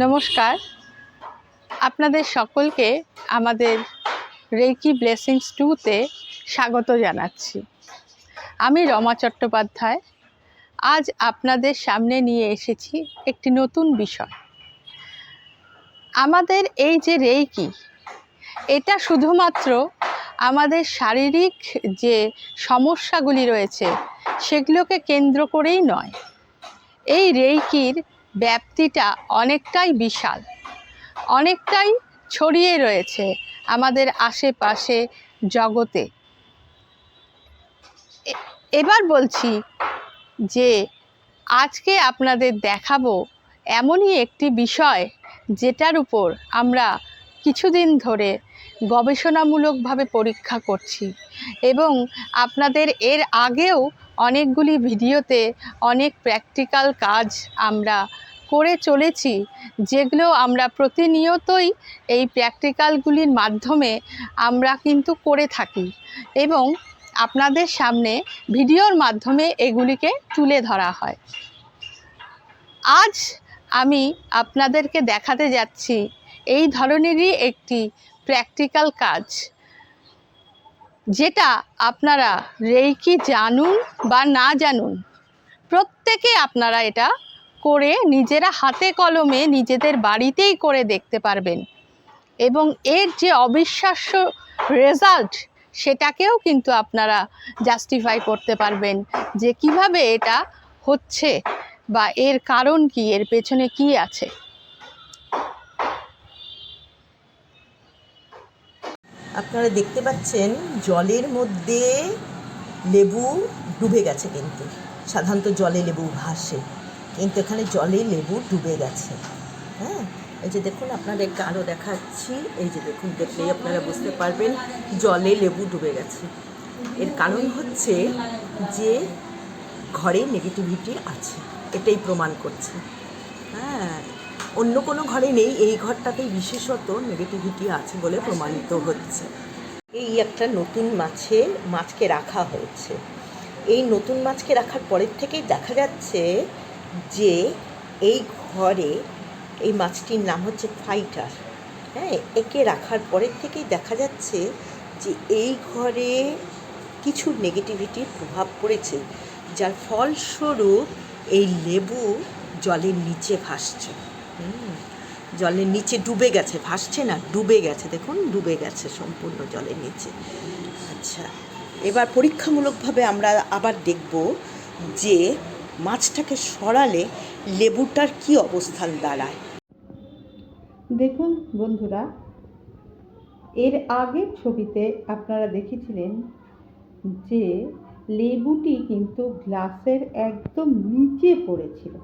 নমস্কার, আপনাদের সকলকে আমাদের রেইকি ব্লেসিংস 2-তে স্বাগত জানাচ্ছি। আমি রমা চট্টোপাধ্যায়। আজ আপনাদের সামনে নিয়ে এসেছি একটি নতুন বিষয়। আমাদের এই যে রেইকি, এটা শুধুমাত্র আমাদের শারীরিক যে সমস্যাগুলি রয়েছে সেগুলোকে কেন্দ্র করেই নয়, এই রেইকির ব্যাপ্তিটা অনেকটাই বিশাল, অনেকটাই ছড়িয়ে রয়েছে আমাদের আশেপাশে জগতে। এবার বলছি যে আজকে আপনাদের দেখাবো এমনই একটি বিষয় যেটার উপর আমরা কিছুদিন ধরে গবেষণামূলকভাবে পরীক্ষা করছি এবং আপনাদের এর আগেও অনেকগুলি ভিডিওতে অনেক প্র্যাকটিক্যাল কাজ আমরা করে চলেছি, যেগুলো আমরা প্রতিনিয়তই এই প্র্যাকটিক্যালগুলির মাধ্যমে আমরা কিন্তু করে থাকি এবং আপনাদের সামনে ভিডিওর মাধ্যমে এগুলিকে তুলে ধরা হয়। আজ আমি আপনাদেরকে দেখাতে যাচ্ছি এই ধরনেরই একটি প্র্যাকটিক্যাল কাজ, যেটা আপনারা রেইকি জানুন বা না জানুন, প্রত্যেকে আপনারা এটা করে নিজেরা হাতে কলমে নিজেদের বাড়িতেই করে দেখতে পারবেন এবং এর যে অবিশ্বাস্য রেজাল্ট সেটাকেও কিন্তু আপনারা জাস্টিফাই করতে পারবেন যে কিভাবে এটা হচ্ছে বা এর কারণ কি, এর পেছনে কি আছে। আপনারা দেখতে পাচ্ছেন জলের মধ্যে লেবু ডুবে গেছে, কিন্তু সাধারণত জলে লেবু ভাসে, কিন্তু এখানে জলে লেবু ডুবে গেছে। হ্যাঁ, এই যে দেখুন, আপনাদেরকে আরও দেখাচ্ছি। এই যে দেখুন, দেখলেই আপনারা বুঝতে পারবেন জলে লেবু ডুবে গেছে। এর কারণ হচ্ছে যে ঘরে নেগেটিভিটি আছে, এটাই প্রমাণ করছে। হ্যাঁ, অন্য কোনো ঘরে নেই, এই ঘরটাতেই বিশেষত নেগেটিভিটি আছে বলে প্রমাণিত হচ্ছে। এই একটা নতুন মাছকে রাখা হয়েছে। এই নতুন মাছকে রাখার পরের থেকেই দেখা যাচ্ছে যে এই ঘরে, এই মাছটির নাম হচ্ছে ফাইটার। হ্যাঁ, একে রাখার পরের থেকেই দেখা যাচ্ছে যে এই ঘরে কিছু নেগেটিভিটির প্রভাব পড়েছে, যার ফলস্বরূপ এই লেবু জলের নিচে ভাসছে। জলের নিচে ডুবে গেছে, ভাসছে না, ডুবে গেছে। দেখুন, ডুবে গেছে সম্পূর্ণ জলের নিচে। আচ্ছা, এবার পরীক্ষামূলকভাবে আমরা আবার দেখব যে মাছটাকে সরালে লেবুটার কি অবস্থান দাঁড়ায়। দেখুন বন্ধুরা, এর আগের ছবিতে আপনারা দেখেছিলেন যে লেবুটি কিন্তু গ্লাসের একদম নিচে পড়েছিল,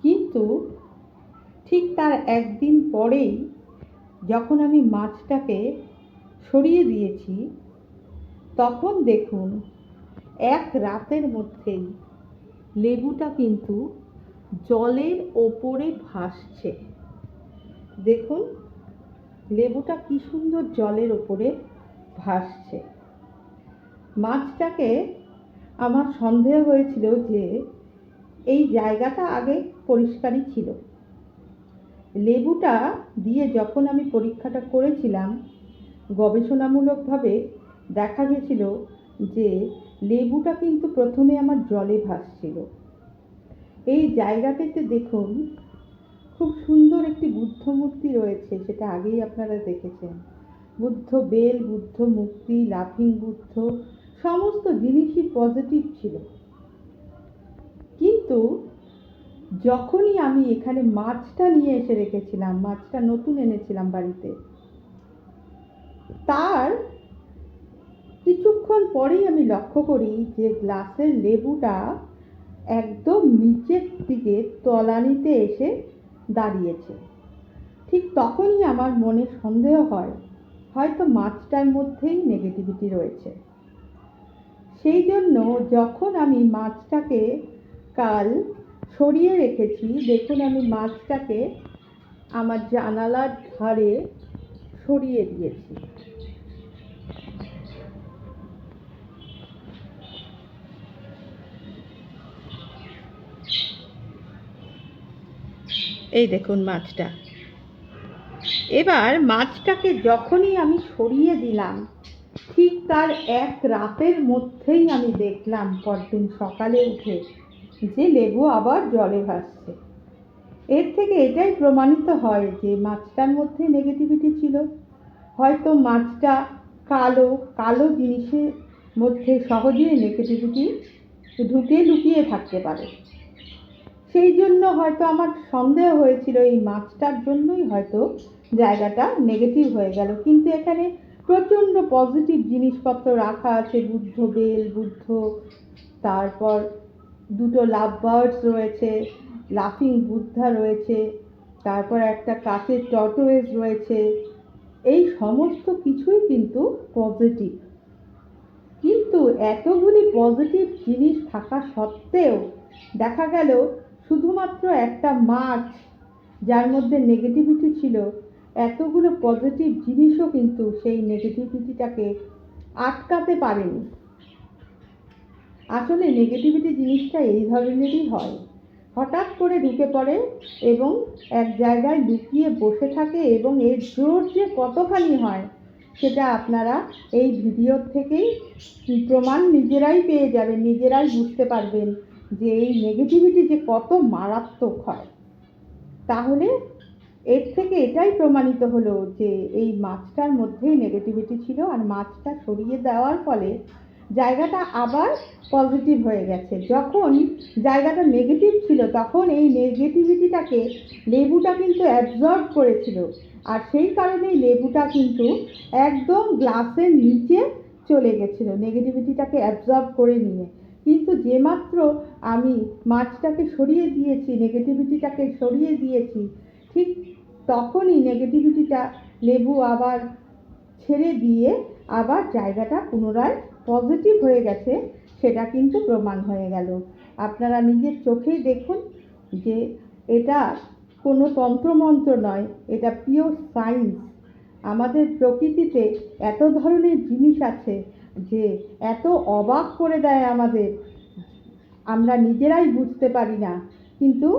কিন্তু ঠিক তার একদিন পরেই যখন আমি মাছটাকে সরিয়ে দিয়েছি, তখন দেখুন এক রাতের মধ্যেই লেবুটা কিন্তু জলের ওপরে ভাসছে। দেখুন লেবুটা কি সুন্দর জলের ওপরে ভাসছে। মাছটাকে আমার সন্দেহ হয়েছিল যে এই জায়গাটা আগে পরিষ্কারই ছিল। লেবুটা দিয়ে যখন আমি পরীক্ষাটা করেছিলাম, গবেষণামূলকভাবে দেখা গেছিল যে লেবুটা কিন্তু প্রথমে আমার জলে ভাসছিল। এই জায়গাটাতে দেখুন খুব সুন্দর একটি বুদ্ধ মূর্তি রয়েছে, সেটা আগেই আপনারা দেখেছেন। বুদ্ধ বেল, বুদ্ধ মুক্তি, লাফিং বুদ্ধ, সমস্ত জিনিসই পজিটিভ ছিল। কিন্তু যখনই আমি এখানে মাছটা নিয়ে এসে রেখেছিলাম, মাছটা নতুন এনেছিলাম বাড়িতে, তার কিছুক্ষণ পরেই আমি লক্ষ্য করি যে গ্লাসের লেবুটা একদম নিচের দিকে তলানিতে এসে দাঁড়িয়েছে। ঠিক তখনই আমার মনে সন্দেহ হয়, হয়তো মাছটার মধ্যেই নেগেটিভিটি রয়েছে। সেই জন্য যখন আমি মাছটাকে কাল সরিয়ে রেখেছি, দেখুন আমি মাছটাকে আমার জানালার ধারে সরিয়ে দিয়েছি। এই দেখুন মাছটা। এবার মাছটাকে যখনই আমি সরিয়ে দিলাম, ঠিক তার এক রাতের মধ্যেই আমি দেখলাম পরদিন সকালে উঠে যে লেবু আবার জলে ভাসছে। এর থেকে এটাই প্রমাণিত হয় যে মাছটার মধ্যে নেগেটিভিটি ছিল। হয়তো মাছটা কালো, কালো জিনিসের মধ্যে সহজেই নেগেটিভিটি ঢুকে লুকিয়ে থাকতে পারে। সেই জন্য হয়তো আমার সন্দেহ হয়েছিল এই মাছটার জন্যই হয়তো জায়গাটা নেগেটিভ হয়ে গেল। কিন্তু এখানে প্রচণ্ড পজিটিভ জিনিসপত্র রাখা আছে, বুদ্ধ বেল, বুদ্ধ, তারপর দুটো লাভ বার্ডস রয়েছে, লাফিং বুদ্ধা রয়েছে, তারপর একটা কাচের টর্টোয়েজ রয়েছে। এই সমস্ত কিছুই কিন্তু পজিটিভ। কিন্তু এতগুলি পজিটিভ জিনিস থাকা সত্ত্বেও দেখা গেল শুধুমাত্র একটা মাছ যার মধ্যে নেগেটিভিটি ছিল, এতগুলো পজিটিভ জিনিসও কিন্তু সেই নেগেটিভিটিটাকে আটকাতে পারেনি। আসলে নেগেটিভিটি জিনিসটা এই ধরনেরই হয়, হঠাৎ করে ঢুকে পড়ে এবং এক জায়গায় লুকিয়ে বসে থাকে, এবং এর জোর যে কতখানি হয় সেটা আপনারা এই ভিডিওর থেকেই প্রমাণ নিজেরাই পেয়ে যাবেন, নিজেরাই বুঝতে পারবেন যে এই নেগেটিভিটি যে কত মারাত্মক হয়। তাহলে এর থেকে এটাই প্রমাণিত হলো যে এই মাছটার মধ্যেই নেগেটিভিটি ছিল, আর মাছটা সরিয়ে দেওয়ার ফলে জায়গাটা আবার পজিটিভ হয়ে গেছে। যখন জায়গাটা নেগেটিভ ছিল তখন এই নেগেটিভিটিটাকে লেবুটা কিন্তু অ্যাবজর্ব করেছিল, আর সেই কারণেই লেবুটা কিন্তু একদম গ্লাসের নিচে চলে গেছিলো নেগেটিভিটিটাকে অ্যাবজর্ব করে নিয়ে। কিন্তু যেমাত্র আমি মাছটাকে সরিয়ে দিয়েছি, নেগেটিভিটিটাকে সরিয়ে দিয়েছি, ঠিক তখনই নেগেটিভিটিটা লেবু আবার ছেড়ে দিয়ে আবার জায়গাটা পুনরায় পজিটিভ হয়ে গেছে, সেটা কিন্তু প্রমাণ হয়ে গেল। আপনারা নিজের চোখেই দেখুন যে এটা কোনো তন্ত্রমন্ত্র নয়, এটা পিওর সায়েন্স। আমাদের প্রকৃতিতে এত ধরনের জিনিস আছে যে এত অবাক করে দেয় আমাদের, আমরা নিজেরাই বুঝতে পারি না। কিন্তু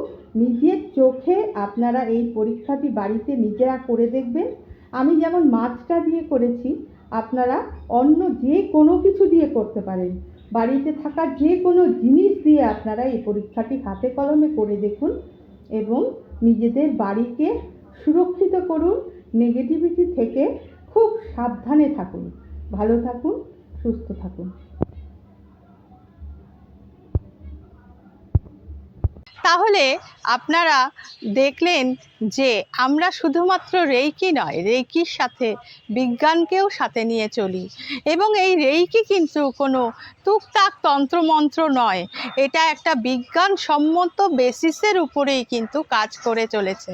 নিজের চোখে আপনারা এই পরীক্ষাটি বাড়িতে নিজেরা করে দেখবেন। আমি যেমন মাছটা দিয়ে করেছি, আপনারা অন্য যে কোনো কিছু দিয়ে করতে পারেন। বাড়িতে থাকা যে কোনো জিনিস দিয়ে আপনারা এই পরীক্ষাটি হাতে কলমে করে দেখুন এবং নিজেদের বাড়িকে সুরক্ষিত করুন। নেগেটিভিটি থেকে খুব সাবধানে থাকুন। ভালো থাকুন, সুস্থ থাকুন। তাহলে আপনারা দেখলেন যে আমরা শুধুমাত্র রেইকি নয়, রেইকির সাথে বিজ্ঞানকেও সাথে নিয়ে চলি, এবং এই রেইকি কিন্তু কোনো টুকটাক তন্ত্রমন্ত্র নয়, এটা একটা বিজ্ঞানসম্মত বেসিসের উপরেই কিন্তু কাজ করে চলেছে।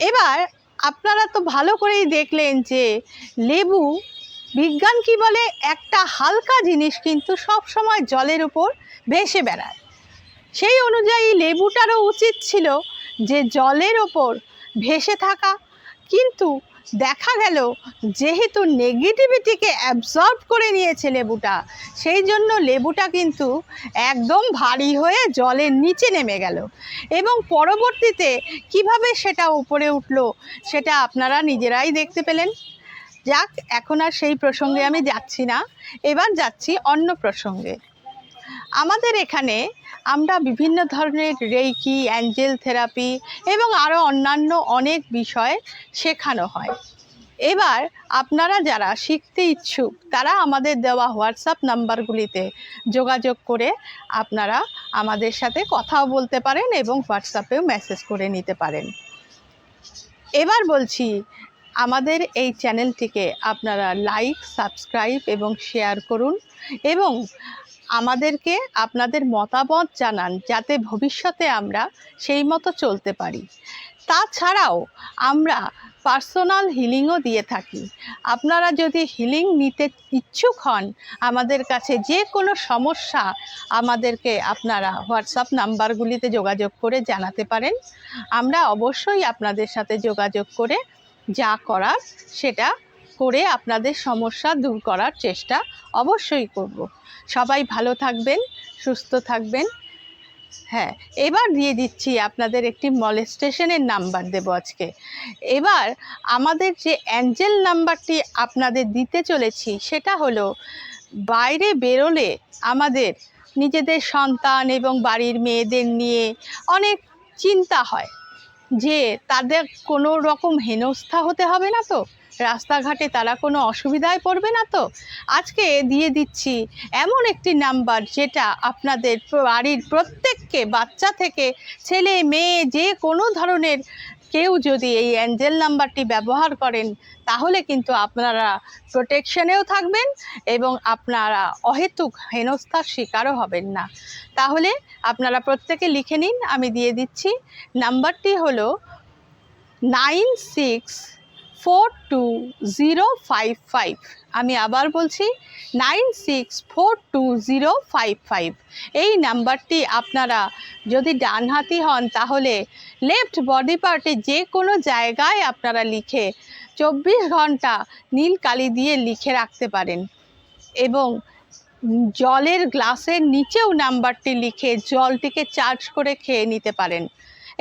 এবার আপনারা তো ভালো করেই দেখলেন যে লেবু, বিজ্ঞান কি বলে, একটা হালকা জিনিস কিন্তু সব সময় জলের উপর ভেসে বেড়ায়। সেই অনুযায়ী লেবুটারও উচিত ছিল যে জলের ওপর ভেসে থাকা, কিন্তু দেখা গেল যেহেতু নেগেটিভিটিকে অ্যাবজর্ব করে নিয়েছে লেবুটা, সেই জন্য লেবুটা কিন্তু একদম ভারী হয়ে জলের নিচে নেমে গেল, এবং পরবর্তীতে কিভাবে সেটা উপরে উঠলো সেটা আপনারা নিজেরাই দেখতে পেলেন। যাক, এখন আর সেই প্রসঙ্গে আমি যাচ্ছি না, এবার যাচ্ছি অন্য প্রসঙ্গে। আমাদের এখানে আমরা বিভিন্ন ধরনের রেইকি, অ্যাঞ্জেল থেরাপি এবং আরও অন্যান্য অনেক বিষয় শেখানো হয়। এবার আপনারা যারা শিখতে ইচ্ছুক তারা আমাদের দেওয়া হোয়াটসঅ্যাপ নাম্বারগুলিতে যোগাযোগ করে আপনারা আমাদের সাথে কথাও বলতে পারেন এবং হোয়াটসঅ্যাপেও মেসেজ করে নিতে পারেন। এবার বলছি, আমাদের এই চ্যানেলটিকে আপনারা লাইক, সাবস্ক্রাইব এবং শেয়ার করুন, এবং আমাদেরকে আপনাদের মতামত জানান, যাতে ভবিষ্যতে আমরা সেই মতো চলতে পারি। তাছাড়াও আমরা পার্সোনাল হিলিংও দিয়ে থাকি। আপনারা যদি হিলিং নিতে ইচ্ছুক হন, আমাদের কাছে যে কোনো সমস্যা আমাদেরকে আপনারা হোয়াটসঅ্যাপ নাম্বারগুলিতে যোগাযোগ করে জানাতে পারেন। আমরা অবশ্যই আপনাদের সাথে যোগাযোগ করে যা করার সেটা করে আপনাদের সমস্যা দূর করার চেষ্টা অবশ্যই করব। সবাই ভালো থাকবেন, সুস্থ থাকবেন। হ্যাঁ, এবার দিয়ে দিচ্ছি আপনাদের একটি মলেস্টেশনের নাম্বার দেব আজকে। এবার আমাদের যে অ্যাঞ্জেল নাম্বারটি আপনাদের দিতে চলেছি সেটা হলো, বাইরে বেরোলে আমাদের নিজেদের সন্তান এবং বাড়ির মেয়েদের নিয়ে অনেক চিন্তা হয় যে তাদের কোনো রকম হেনস্থা হতে হবে না তো, রাস্তাঘাটে তারা কোনো অসুবিধায় পড়বে না তো। আজকে দিয়ে দিচ্ছি এমন একটি নাম্বার যেটা আপনাদের বাড়ির প্রত্যেককে, বাচ্চা থেকে ছেলে মেয়ে যে কোনো ধরনের কেউ যদি এই অ্যাঞ্জেল নাম্বারটি ব্যবহার করেন তাহলে কিন্তু আপনারা প্রোটেকশনেও থাকবেন এবং আপনারা অহেতুক হেনস্থার শিকারও হবেন না। তাহলে আপনারা প্রত্যেকে লিখে নিন, আমি দিয়ে দিচ্ছি। নাম্বারটি হলো 96420055। আমি আবার বলছি 96420055। এই নাম্বারটি আপনারা যদি ডানহাতি হন তাহলে লেফট বডি পার্টে যে কোনো জায়গায় আপনারা লিখে 24 ঘন্টা নীল কালি দিয়ে লিখে রাখতে পারেন এবং জলের গ্লাসের নিচেও নাম্বারটি লিখে জলটিকে চার্জ করে খেয়ে নিতে পারেন।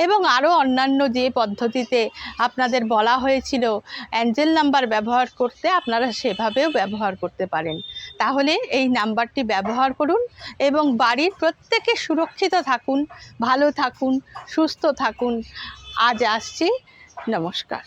এবং আরও অন্যান্য যে পদ্ধতিতে আপনাদের বলা হয়েছিল অ্যাঞ্জেল নাম্বার ব্যবহার করতে, আপনারা সেভাবেও ব্যবহার করতে পারেন। তাহলে এই নাম্বারটি ব্যবহার করুন এবং বাড়ির প্রত্যেকে সুরক্ষিত থাকুন, ভালো থাকুন, সুস্থ থাকুন। আজ আসছি, নমস্কার।